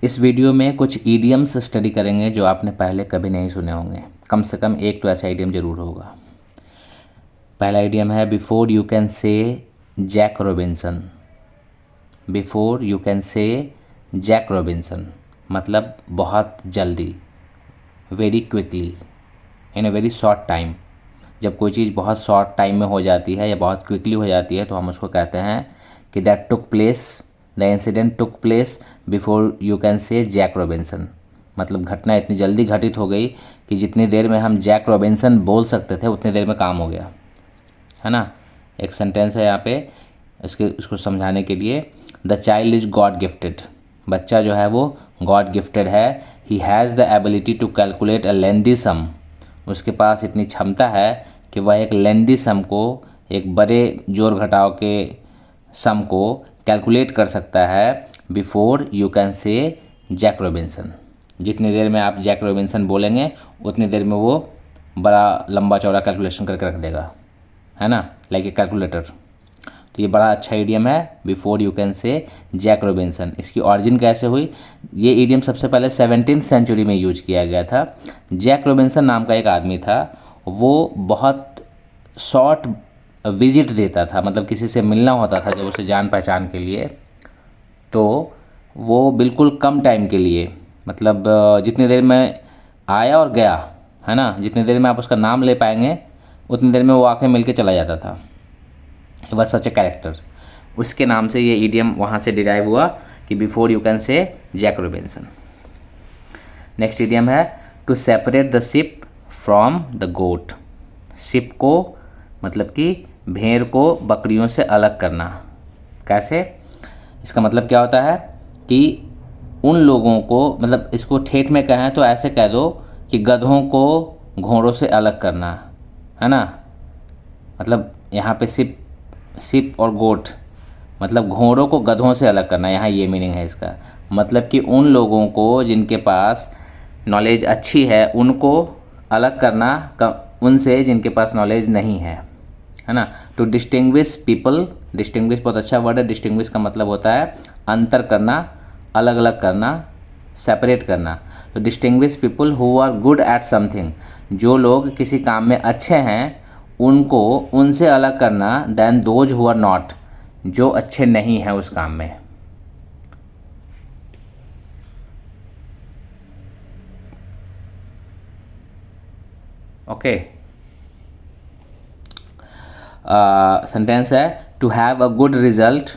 इस वीडियो में कुछ ईडियम्स स्टडी करेंगे जो आपने पहले कभी नहीं सुने होंगे। कम से कम एक तो ऐसा ईडियम ज़रूर होगा। पहला ईडियम है before you can say Jack Robinson. Before you can say Jack Robinson मतलब बहुत जल्दी, very quickly, in a very short time. जब कोई चीज़ बहुत शॉर्ट टाइम में हो जाती है या बहुत क्विकली हो जाती है तो हम उसको कहते हैं कि that took place, the incident took place before you can say Jack Robinson. मतलब घटना इतनी जल्दी घटित हो गई कि जितनी देर में हम जैक रॉबिन्सन बोल सकते थे उतनी देर में काम हो गया, है ना। एक सेंटेंस है यहाँ पे इसको समझाने के लिए, the child is God gifted. बच्चा जो है वो गॉड गिफ्टेड है। He has the ability to calculate a lengthy sum. उसके पास इतनी क्षमता है कि वह एक लेंदी सम को, एक बड़े जोड़ घटाव के सम को कैलकुलेट कर सकता है before you can say Jack Robinson. जितनी देर में आप जैक रॉबिन्सन बोलेंगे उतनी देर में वो बड़ा लंबा चौड़ा कैलकुलेशन करके रख देगा, है ना, लाइक ए कैलकुलेटर। तो ये बड़ा अच्छा ईडियम है, before you can say Jack Robinson. इसकी ऑरिजिन कैसे हुई? ये ईडियम सबसे पहले 17th सेंचुरी में यूज किया गया था। जैक रॉबिन्सन नाम का एक आदमी था, वो बहुत शॉर्ट विजिट देता था, मतलब किसी से मिलना होता था जब उसे जान पहचान के लिए, तो वो बिल्कुल कम टाइम के लिए, मतलब जितनी देर में आया और गया, है ना, जितनी देर में आप उसका नाम ले पाएंगे उतनी देर में वो आके मिल के चला जाता था। वह सच ए कैरेक्टर, उसके नाम से ये ईडियम वहाँ से डिराइव हुआ कि before you can say Jack Robinson. Next idiom है to separate the ship from the goat. Ship को मतलब कि भेड़ को बकरियों से अलग करना। कैसे? इसका मतलब क्या होता है कि उन लोगों को, मतलब इसको ठेठ में कहें तो ऐसे कह दो कि गधों को घोड़ों से अलग करना, है ना। मतलब यहाँ पे शिप और गोट मतलब घोड़ों को गधों से अलग करना, यहाँ ये मीनिंग है इसका। मतलब कि उन लोगों को जिनके पास नॉलेज अच्छी है उनको अलग करना उनसे जिनके पास नॉलेज नहीं है ना। टू डिस्टिंग्विश पीपल, डिस्टिंग्विश बहुत अच्छा वर्ड है। डिस्टिंग्विश का मतलब होता है अंतर करना, अलग अलग करना, सेपरेट करना। तो distinguish people who are good at something, जो लोग किसी काम में अच्छे हैं उनको उनसे अलग करना, then those who are not, जो अच्छे नहीं हैं उस काम में। ओके, सेंटेंस है to have a good result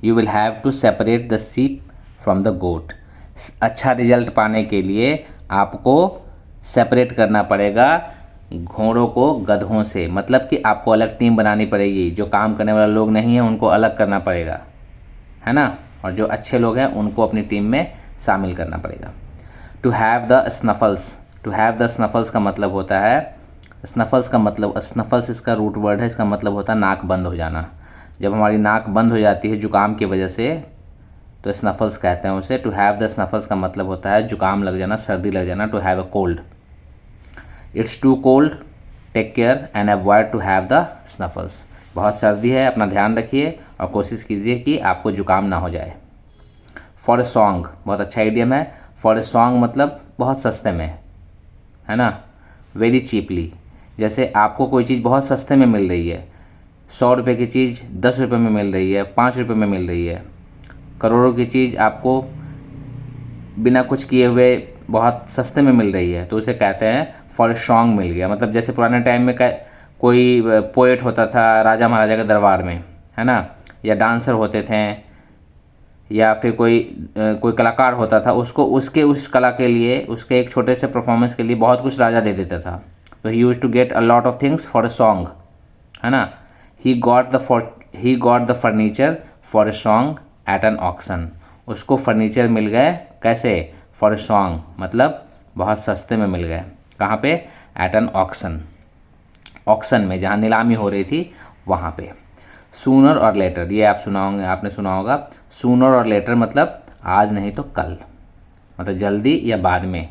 you will have to separate the sheep from the goat. अच्छा रिजल्ट पाने के लिए आपको सेपरेट करना पड़ेगा घोड़ों को गधों से, मतलब कि आपको अलग टीम बनानी पड़ेगी। जो काम करने वाले लोग नहीं हैं उनको अलग करना पड़ेगा, है ना, और जो अच्छे लोग हैं उनको अपनी टीम में शामिल करना पड़ेगा। To have the snuffles, to have the snuffles का मतलब होता है, स्नफल्स का मतलब, स्नफल्स इसका रूट वर्ड है, इसका मतलब होता है नाक बंद हो जाना। जब हमारी नाक बंद हो जाती है जुकाम की वजह से तो स्नफल्स कहते हैं उसे। टू हैव द स्नफल्स का मतलब होता है जुकाम लग जाना, सर्दी लग जाना। To have a cold, it's too cold, take care and avoid to have the snuffles. बहुत सर्दी है, अपना ध्यान रखिए और कोशिश कीजिए कि आपको जुकाम ना हो जाए। फॉर ए सॉन्ग बहुत अच्छा आइडियम है। फॉर ए सॉन्ग मतलब बहुत सस्ते में, है ना, वेरी चीपली। जैसे आपको कोई चीज़ बहुत सस्ते में मिल रही है, 100 रुपये की चीज़ 10 रुपये में मिल रही है, 5 रुपये में मिल रही है। करोड़ों की चीज़ आपको बिना कुछ किए हुए बहुत सस्ते में मिल रही है, तो उसे कहते हैं फॉर ए सॉन्ग मिल गया। मतलब जैसे पुराने टाइम में कोई पोएट होता था राजा महाराजा के दरबार में, है ना, या डांसर होते थे, या फिर कोई कलाकार होता था, उसको उसके उस कला के लिए, उसके एक छोटे से परफॉर्मेंस के लिए बहुत कुछ राजा दे देता था। तो he use to get a lot of things for a song, है ना। He got the furniture for a song at an auction. उसको फर्नीचर मिल गए, कैसे? फॉर ए सॉन्ग मतलब बहुत सस्ते में मिल गए। कहाँ पे? एट एन ऑक्शन, ऑक्शन में, जहाँ नीलामी हो रही थी वहाँ पे। सूनर और लेटर, ये आप सुना होंगे, आपने सुना होगा। सूनर और लेटर मतलब आज नहीं तो कल, मतलब जल्दी या बाद में।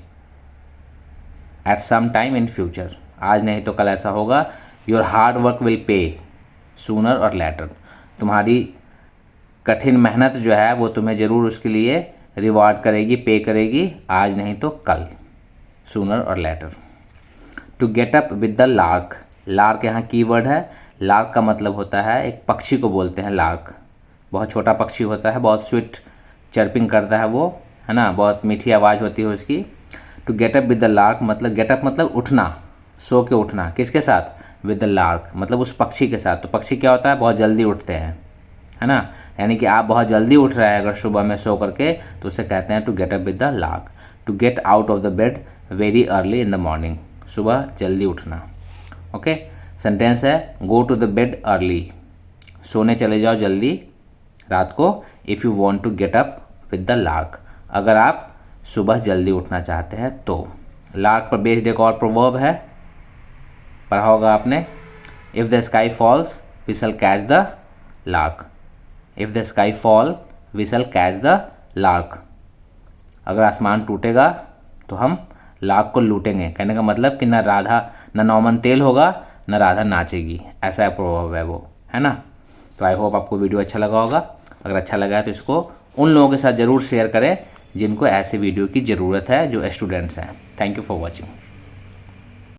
At some time in future, आज नहीं तो कल ऐसा होगा। Your hard work will pay sooner और लेटर, तुम्हारी कठिन मेहनत जो है वो तुम्हें ज़रूर उसके लिए रिवॉर्ड करेगी, पे करेगी, आज नहीं तो कल, सूनर और later. To get up with the lark, lark यहाँ कीवर्ड है। लार्क का मतलब होता है, एक पक्षी को बोलते हैं लार्क, बहुत छोटा पक्षी होता है, बहुत स्वीट चर्पिंग करता है वो, है ना, बहुत मीठी आवाज़ होती है उसकी। To get up with the lark मतलब गेट अप मतलब उठना, सो के उठना, किसके साथ, विद द लार्क मतलब उस पक्षी के साथ। तो पक्षी क्या होता है, बहुत जल्दी उठते हैं, है ना, यानी कि आप बहुत जल्दी उठ रहे हैं अगर सुबह में सो करके, तो उसे कहते हैं to get up with the lark. To get out of the bed very early in the morning, सुबह जल्दी उठना। ओके, सेंटेंस है go to the bed early, सोने चले जाओ जल्दी रात को, if you want to get up with the lark, अगर आप सुबह जल्दी उठना चाहते हैं तो। लार्क पर बेस्ड एक और प्रोवर्ब है, पढ़ा होगा आपने, if the sky falls we shall catch the lark, if the sky fall we shall catch the lark, अगर आसमान टूटेगा तो हम लार्क को लूटेंगे। कहने का मतलब कि ना नौमन तेल होगा ना राधा नाचेगी, ऐसा प्रोवर्ब है वो, है ना। तो आई होप आपको वीडियो अच्छा लगा होगा। अगर अच्छा लगा है तो इसको उन लोगों के साथ ज़रूर शेयर करें जिनको ऐसे वीडियो की ज़रूरत है, जो स्टूडेंट्स हैं। Thank you for watching.